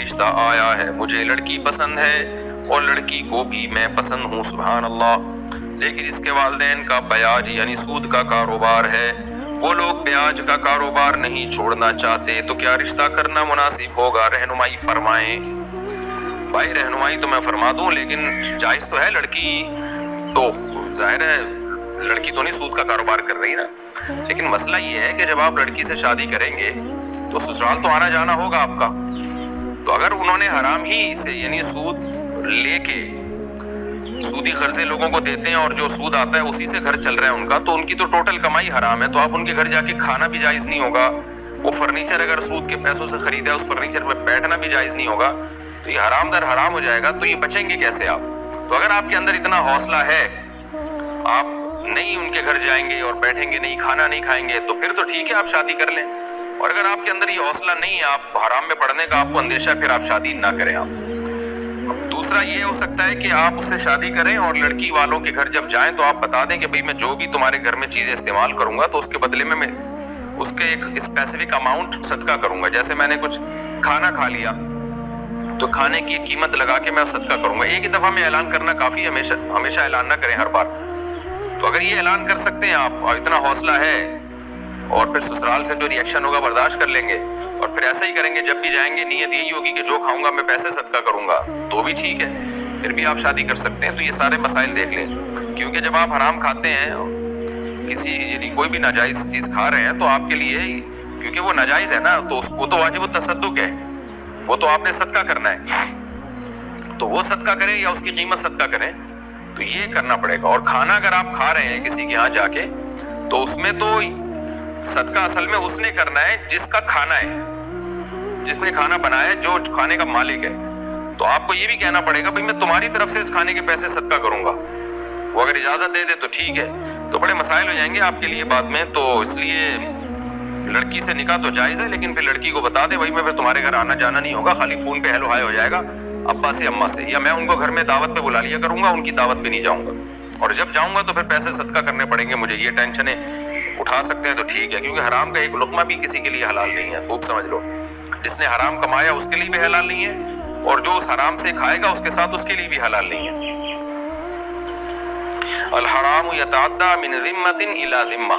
رشتہ آیا ہے، مجھے لڑکی پسند ہے اور لڑکی کو بھی میں پسند ہوں، سبحان اللہ، لیکن اس کے والدین کا بیاج یعنی سود کا کاروبار ہے، وہ لوگ بیاج کا کاروبار نہیں چھوڑنا چاہتے، تو کیا رشتہ کرنا مناسب ہوگا؟ رہنمائی فرمائیں۔ بھائی رہنمائی تو میں فرما دوں، لیکن جائز تو ہے، لڑکی تو ظاہر ہے لڑکی تو نہیں سود کا کاروبار کر رہی نا، لیکن مسئلہ یہ ہے کہ جب آپ لڑکی سے شادی کریں گے تو سسرال تو آنا جانا ہوگا آپ کا، تو اگر انہوں نے حرام ہی سے یعنی سود لے کے سودی قرضے لوگوں کو دیتے ہیں اور جو سود آتا ہے اسی سے گھر چل رہا ہے ان کا، تو ان کی تو ٹوٹل کمائی حرام ہے، تو آپ ان کے گھر جا کے کھانا بھی جائز نہیں ہوگا، وہ فرنیچر اگر سود کے پیسوں سے خریدا ہے اس فرنیچر پہ بیٹھنا بھی جائز نہیں ہوگا، تو یہ حرام در حرام ہو جائے گا، تو یہ بچیں گے کیسے آپ؟ تو اگر آپ کے اندر اتنا حوصلہ ہے، آپ نہیں ان کے گھر جائیں گے اور بیٹھیں گے نہیں، کھانا نہیں کھائیں گے، تو پھر تو ٹھیک ہے آپ شادی کر لیں، اور اگر آپ کے اندر یہ حوصلہ نہیں ہے، آپ حرام میں پڑنے کا آپ کو اندیشہ ہے، پھر آپ شادی نہ کریں۔ آپ دوسرا یہ ہو سکتا ہے کہ آپ اس سے شادی کریں اور لڑکی والوں کے گھر جب جائیں تو آپ بتا دیں کہ بھئی میں جو بھی تمہارے گھر میں چیزیں استعمال کروں گا تو اس کے بدلے میں اس کے ایک اسپیسیفک اماؤنٹ صدقہ کروں گا، جیسے میں نے کچھ کھانا کھا لیا تو کھانے کی قیمت لگا کے میں صدقہ کروں گا۔ ایک ہی دفعہ میں اعلان کرنا کافی، ہمیشہ اعلان نہ کریں ہر بار، تو اگر یہ اعلان کر سکتے ہیں آپ اور اتنا حوصلہ ہے، اور پھر سسرال سے جو ری ایکشن ہوگا برداشت کر لیں گے، اور پھر ایسا ہی کریں گے، جب بھی جائیں گے نیت یہی ہوگی کہ جو کھاؤں گا میں پیسے صدقہ کروں گا، تو بھی ٹھیک ہے، پھر بھی آپ شادی کر سکتے ہیں۔ تو یہ سارے مسائل دیکھ لیں، کیونکہ جب آپ حرام کھاتے ہیں کسی یعنی کوئی بھی ناجائز چیز کھا رہے ہیں تو آپ کے لیے، کیونکہ وہ ناجائز ہے نا، تو وہ تو واجب التصدق ہے، وہ تو آپ نے صدقہ کرنا ہے، تو وہ صدقہ کریں یا اس کی قیمت صدقہ کریں، تو یہ کرنا پڑے گا۔ اور کھانا اگر آپ کھا رہے ہیں کسی کے ہاں جا کے، تو اس میں تو صدقہ اصل میں اس نے کرنا ہے جس کا کھانا ہے، جس نے کھانا بنایا ہے، جو کھانے کا مالک ہے، تو آپ کو یہ بھی کہنا پڑے گا بھئی میں تمہاری طرف سے اس کھانے کے پیسے صدقہ کروں گا، وہ اگر اجازت دے دے تو ٹھیک ہے، تو بڑے مسائل ہو جائیں گے آپ کے لیے بعد میں، تو اس لیے لڑکی سے نکاح تو جائز ہے، لیکن پھر لڑکی کو بتا دے بھائی میں پھر تمہارے گھر آنا جانا نہیں ہوگا، خالی فون پہ ہیلو ہائے ہو جائے گا ابا سے اماں سے، یا میں ان کو گھر میں دعوت پہ بلا لیا کروں گا، ان کی دعوت پہ نہیں جاؤں گا، اور جب جاؤں گا تو پھر پیسے صدقہ کرنے پڑیں گے مجھے، یہ ٹینشنیں اٹھا سکتے ہیں تو ٹھیک ہے، کیونکہ حرام کا ایک لقمہ بھی کسی کے لیے حلال نہیں ہے، خوب سمجھ لو، جس نے حرام کمایا اس کے لیے بھی حلال نہیں ہے، اور جو اس حرام سے کھائے گا اس کے ساتھ اس کے لیے بھی حلال نہیں ہے۔ الحرام یتعدی من ذمۃ الی ذمہ،